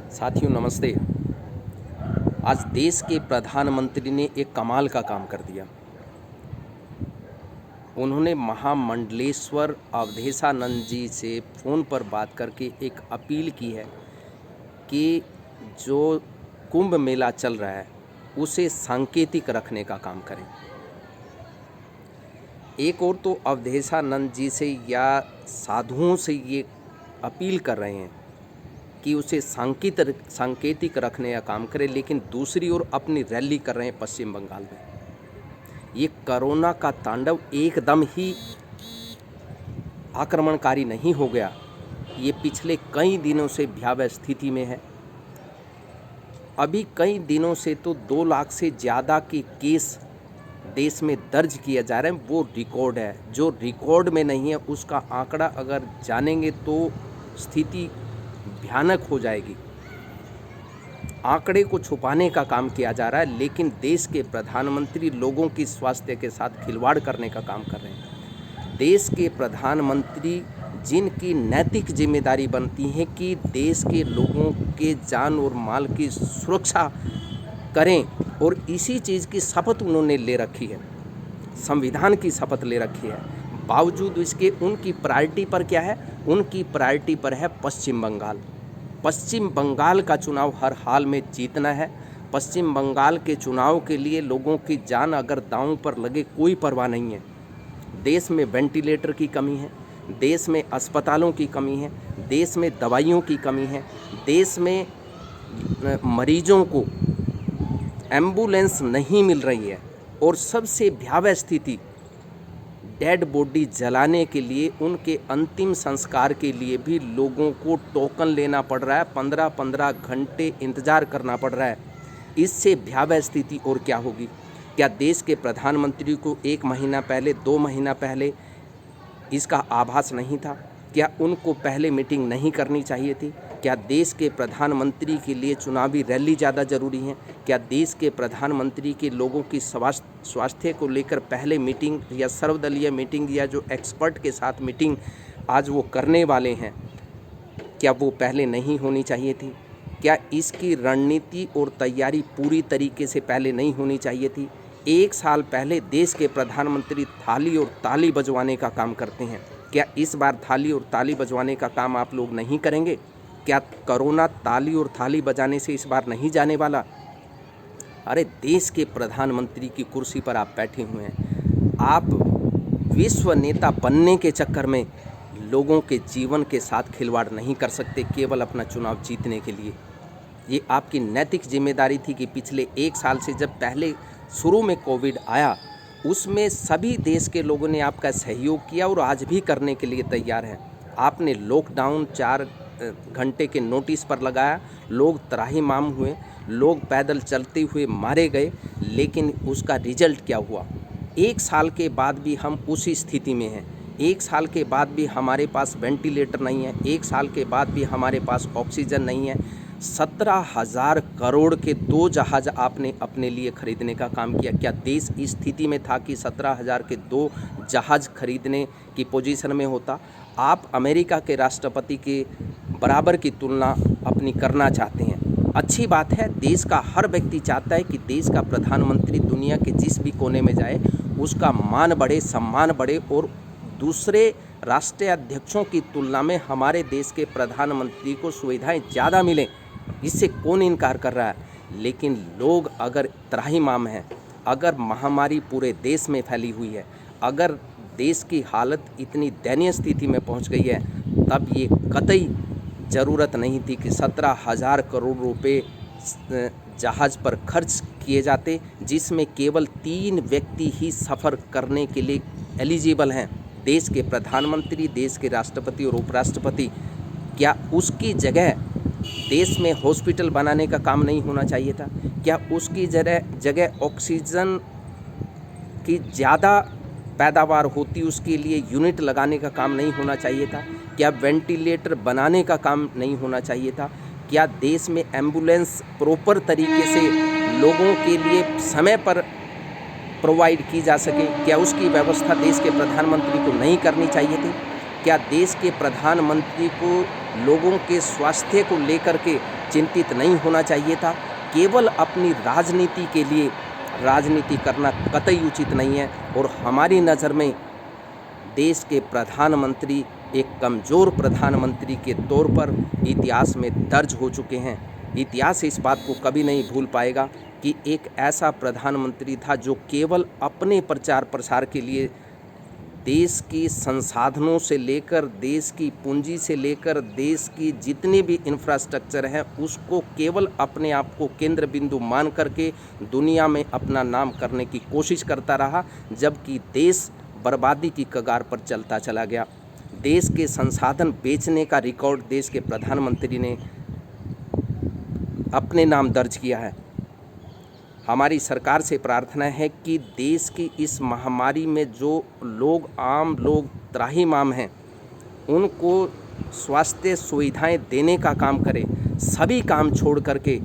साथियों नमस्ते। आज देश के प्रधानमंत्री ने एक कमाल का काम कर दिया। उन्होंने महामंडलेश्वर अवधेशानंद जी से फ़ोन पर बात करके एक अपील की है कि जो कुंभ मेला चल रहा है उसे सांकेतिक रखने का काम करें। एक और तो अवधेशानंद जी से या साधुओं से ये अपील कर रहे हैं कि उसे सांकेतिक रखने का काम करें, लेकिन दूसरी ओर अपनी रैली कर रहे हैं पश्चिम बंगाल में। ये कोरोना का तांडव एकदम ही आक्रमणकारी नहीं हो गया, ये पिछले कई दिनों से भयावह स्थिति में है। अभी कई दिनों से तो 2 लाख से ज़्यादा के केस देश में दर्ज किए जा रहे हैं, वो रिकॉर्ड है। जो रिकॉर्ड में नहीं है उसका आंकड़ा अगर जानेंगे तो स्थिति भयानक हो जाएगी। आंकड़े को छुपाने का काम किया जा रहा है, लेकिन देश के प्रधानमंत्री लोगों की स्वास्थ्य के साथ खिलवाड़ करने का काम कर रहे हैं। देश के प्रधानमंत्री जिनकी नैतिक जिम्मेदारी बनती है कि देश के लोगों के जान और माल की सुरक्षा करें, और इसी चीज़ की शपथ उन्होंने ले रखी है, संविधान की शपथ ले रखी है। बावजूद इसके उनकी प्रायोरिटी पर क्या है? उनकी प्रायोरिटी पर है पश्चिम बंगाल। पश्चिम बंगाल का चुनाव हर हाल में जीतना है। पश्चिम बंगाल के चुनाव के लिए लोगों की जान अगर दांव पर लगे कोई परवाह नहीं है। देश में वेंटिलेटर की कमी है, देश में अस्पतालों की कमी है, देश में दवाइयों की कमी है, देश में मरीजों को एम्बुलेंस नहीं मिल रही है, और सबसे भयावह स्थिति डेड बॉडी जलाने के लिए, उनके अंतिम संस्कार के लिए भी लोगों को टोकन लेना पड़ रहा है, 15-15 घंटे इंतज़ार करना पड़ रहा है। इससे भयावह स्थिति और क्या होगी? क्या देश के प्रधानमंत्री को 1 महीना पहले, 2 महीना पहले इसका आभास नहीं था? क्या उनको पहले मीटिंग नहीं करनी चाहिए थी? क्या देश के प्रधानमंत्री के लिए चुनावी रैली ज़्यादा ज़रूरी है? क्या देश के प्रधानमंत्री के लोगों की स्वास्थ्य को लेकर पहले मीटिंग या सर्वदलीय मीटिंग या जो एक्सपर्ट के साथ मीटिंग आज वो करने वाले हैं, क्या वो पहले नहीं होनी चाहिए थी? क्या इसकी रणनीति और तैयारी पूरी तरीके से पहले नहीं होनी चाहिए थी? 1 साल पहले देश के प्रधानमंत्री थाली और ताली बजवाने का काम करते हैं। क्या इस बार थाली और ताली बजवाने का काम आप लोग नहीं करेंगे? क्या कोरोना ताली और थाली बजाने से इस बार नहीं जाने वाला? अरे देश के प्रधानमंत्री की कुर्सी पर आप बैठे हुए हैं, आप विश्व नेता बनने के चक्कर में लोगों के जीवन के साथ खिलवाड़ नहीं कर सकते केवल अपना चुनाव जीतने के लिए। ये आपकी नैतिक जिम्मेदारी थी कि पिछले 1 साल से जब पहले शुरू में कोविड आया, उसमें सभी देश के लोगों ने आपका सहयोग किया और आज भी करने के लिए तैयार हैं। आपने लॉकडाउन 4 घंटे के नोटिस पर लगाया, लोग त्राहिमाम हुए, लोग पैदल चलते हुए मारे गए, लेकिन उसका रिजल्ट क्या हुआ? 1 साल के बाद भी हम उसी स्थिति में हैं। 1 साल के बाद भी हमारे पास वेंटिलेटर नहीं है, 1 साल के बाद भी हमारे पास ऑक्सीजन नहीं है। 17,000 करोड़ के 2 जहाज़ आपने अपने लिए खरीदने का काम किया। क्या देश इस स्थिति में था कि 17,000 के 2 जहाज़ खरीदने की पोजीशन में होता? आप अमेरिका के राष्ट्रपति के बराबर की तुलना अपनी करना चाहते हैं। अच्छी बात है, देश का हर व्यक्ति चाहता है कि देश का प्रधानमंत्री दुनिया के जिस भी कोने में जाए उसका मान बढ़े, सम्मान बढ़े, और दूसरे राष्ट्रीय अध्यक्षों की तुलना में हमारे देश के प्रधानमंत्री को सुविधाएं ज़्यादा मिलें। इससे कौन इनकार कर रहा है? लेकिन लोग अगर त्राहिमाम हैं, अगर महामारी पूरे देश में फैली हुई है, अगर देश की हालत इतनी दयनीय स्थिति में पहुंच गई है, तब ये कतई ज़रूरत नहीं थी कि 17,000 करोड़ रुपए जहाज़ पर खर्च किए जाते, जिसमें केवल 3 व्यक्ति ही सफ़र करने के लिए एलिजिबल हैं, देश के प्रधानमंत्री, देश के राष्ट्रपति और उपराष्ट्रपति। क्या उसकी जगह देश में हॉस्पिटल बनाने का काम नहीं होना चाहिए था? क्या उसकी जगह ऑक्सीजन की ज़्यादा पैदावार होती, उसके लिए यूनिट लगाने का काम नहीं होना चाहिए था? क्या वेंटिलेटर बनाने का काम नहीं होना चाहिए था? क्या देश में एम्बुलेंस प्रॉपर तरीके से लोगों के लिए समय पर प्रोवाइड की जा सके, क्या उसकी व्यवस्था देश के प्रधानमंत्री को नहीं करनी चाहिए थी? क्या देश के प्रधानमंत्री को लोगों के स्वास्थ्य को लेकर के चिंतित नहीं होना चाहिए था। केवल अपनी राजनीति के लिए राजनीति करना कतई उचित नहीं है और हमारी नज़र में देश के प्रधानमंत्री एक कमज़ोर प्रधानमंत्री के तौर पर इतिहास में दर्ज हो चुके हैं। इतिहास इस बात को कभी नहीं भूल पाएगा कि एक ऐसा प्रधानमंत्री था जो केवल अपने प्रचार प्रसार के लिए देश की संसाधनों से लेकर, देश की पूंजी से लेकर, देश की जितनी भी इंफ्रास्ट्रक्चर है उसको केवल अपने आप को केंद्र बिंदु मान करके दुनिया में अपना नाम करने की कोशिश करता रहा, जबकि देश बर्बादी की कगार पर चलता चला गया। देश के संसाधन बेचने का रिकॉर्ड देश के प्रधानमंत्री ने अपने नाम दर्ज किया है। हमारी सरकार से प्रार्थना है कि देश की इस महामारी में जो लोग, आम लोग त्राहिमाम हैं, उनको स्वास्थ्य सुविधाएं देने का काम करें। सभी काम छोड़ करके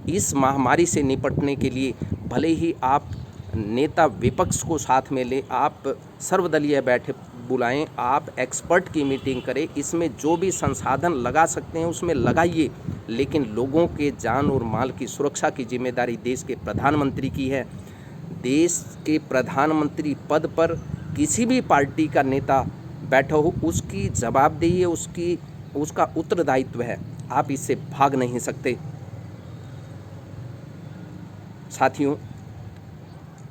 इस महामारी से निपटने के लिए भले ही आप नेता विपक्ष को साथ में लें, आप सर्वदलीय बैठक बुलाएं, आप एक्सपर्ट की मीटिंग करें, इसमें जो भी संसाधन लगा सकते हैं उसमें लगाइए, लेकिन लोगों के जान और माल की सुरक्षा की जिम्मेदारी देश के प्रधानमंत्री की है। देश के प्रधानमंत्री पद पर किसी भी पार्टी का नेता बैठा हो, उसकी जवाबदेही, उसका उत्तरदायित्व है। आप इससे भाग नहीं सकते। साथियों,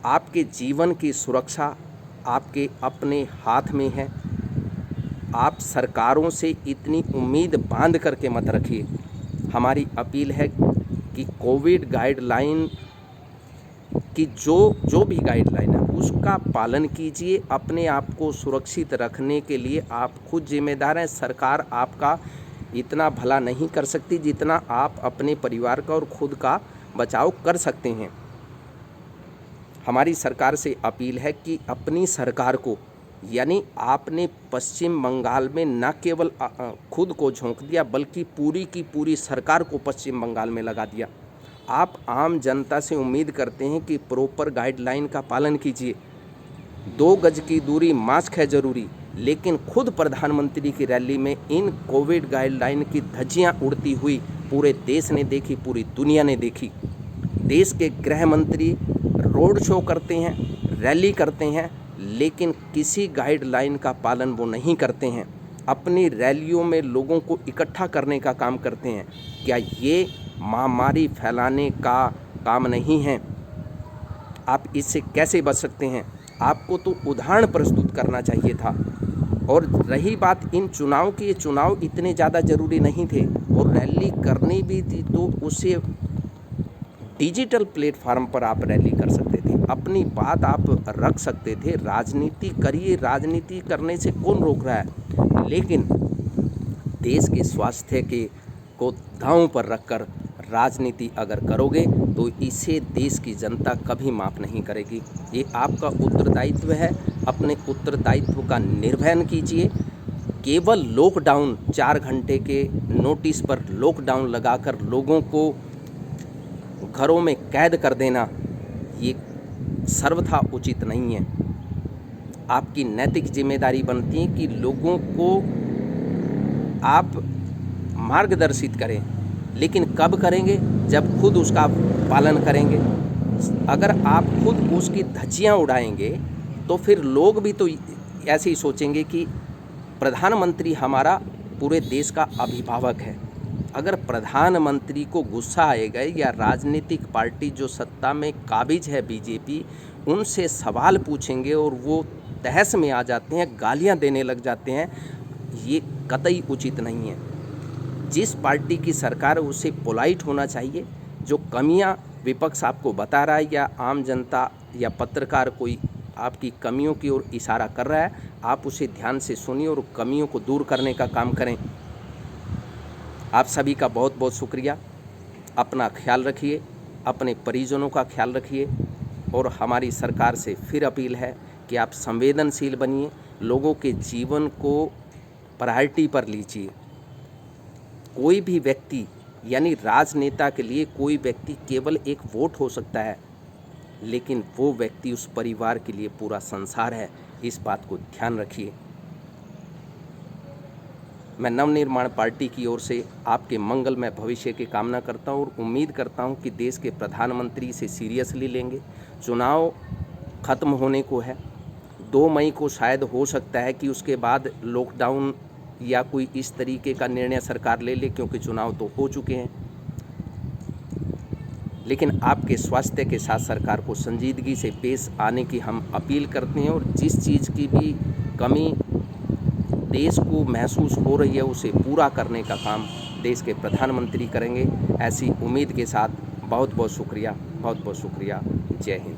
आपके जीवन की सुरक्षा आपके अपने हाथ में है। आप सरकारों से इतनी उम्मीद बांध करके मत रखिए। हमारी अपील है कि कोविड गाइडलाइन की जो भी गाइडलाइन है उसका पालन कीजिए। अपने आप को सुरक्षित रखने के लिए आप खुद जिम्मेदार हैं। सरकार आपका इतना भला नहीं कर सकती जितना आप अपने परिवार का और खुद का बचाव कर सकते हैं। हमारी सरकार से अपील है कि अपनी सरकार को, यानी आपने पश्चिम बंगाल में न केवल खुद को झोंक दिया बल्कि पूरी की पूरी सरकार को पश्चिम बंगाल में लगा दिया। आप आम जनता से उम्मीद करते हैं कि प्रॉपर गाइडलाइन का पालन कीजिए। 2 गज की दूरी, मास्क है ज़रूरी, लेकिन खुद प्रधानमंत्री की रैली में इन कोविड गाइडलाइन की धज्जियां उड़ती हुई पूरे देश ने देखी, पूरी दुनिया ने देखी। देश के गृह मंत्री रोड शो करते हैं, रैली करते हैं, लेकिन किसी गाइडलाइन का पालन वो नहीं करते हैं। अपनी रैलियों में लोगों को इकट्ठा करने का काम करते हैं। क्या ये महामारी फैलाने का काम नहीं है? आप इससे कैसे बच सकते हैं? आपको तो उदाहरण प्रस्तुत करना चाहिए था। और रही बात इन चुनाव की, ये चुनाव इतने ज़्यादा ज़रूरी नहीं थे और रैली करनी भी थी तो उसे डिजिटल प्लेटफार्म पर आप रैली कर सकते थे, अपनी बात आप रख सकते थे। राजनीति करिए, राजनीति करने से कौन रोक रहा है, लेकिन देश के स्वास्थ्य को दांव पर रखकर राजनीति अगर करोगे तो इसे देश की जनता कभी माफ़ नहीं करेगी। ये आपका उत्तरदायित्व है। अपने उत्तरदायित्व का निर्वहन कीजिए। केवल लॉकडाउन, 4 घंटे के नोटिस पर लॉकडाउन लगाकर लोगों को घरों में कैद कर देना, ये सर्वथा उचित नहीं है। आपकी नैतिक जिम्मेदारी बनती है कि लोगों को आप मार्गदर्शित करें, लेकिन कब करेंगे? जब खुद उसका पालन करेंगे। अगर आप खुद उसकी धज्जियां उड़ाएंगे तो फिर लोग भी तो ऐसे ही सोचेंगे कि प्रधानमंत्री हमारा पूरे देश का अभिभावक है। अगर प्रधानमंत्री को गुस्सा आएगा या राजनीतिक पार्टी जो सत्ता में काबिज है बीजेपी, उनसे सवाल पूछेंगे और वो तहस में आ जाते हैं, गालियां देने लग जाते हैं, ये कतई उचित नहीं है। जिस पार्टी की सरकार है उसे पोलाइट होना चाहिए। जो कमियां विपक्ष आपको बता रहा है या आम जनता या पत्रकार कोई आपकी कमियों की ओर इशारा कर रहा है, आप उसे ध्यान से सुनिए और कमियों को दूर करने का काम करें। आप सभी का बहुत बहुत शुक्रिया। अपना ख्याल रखिए, अपने परिजनों का ख्याल रखिए और हमारी सरकार से फिर अपील है कि आप संवेदनशील बनिए, लोगों के जीवन को प्रायोरिटी पर लीजिए। कोई भी व्यक्ति, यानी राजनेता के लिए कोई व्यक्ति केवल एक वोट हो सकता है, लेकिन वो व्यक्ति उस परिवार के लिए पूरा संसार है। इस बात को ध्यान रखिए। मैं नवनिर्माण पार्टी की ओर से आपके मंगलमय भविष्य की कामना करता हूँ और उम्मीद करता हूँ कि देश के प्रधानमंत्री इसे सीरियसली लेंगे। चुनाव ख़त्म होने को है, 2 मई को शायद हो सकता है कि उसके बाद लॉकडाउन या कोई इस तरीके का निर्णय सरकार ले ले, क्योंकि चुनाव तो हो चुके हैं। लेकिन आपके स्वास्थ्य के साथ सरकार को संजीदगी से पेश आने की हम अपील करते हैं और जिस चीज़ की भी कमी देश को महसूस हो रही है उसे पूरा करने का काम देश के प्रधानमंत्री करेंगे, ऐसी उम्मीद के साथ बहुत बहुत शुक्रिया। जय हिंद।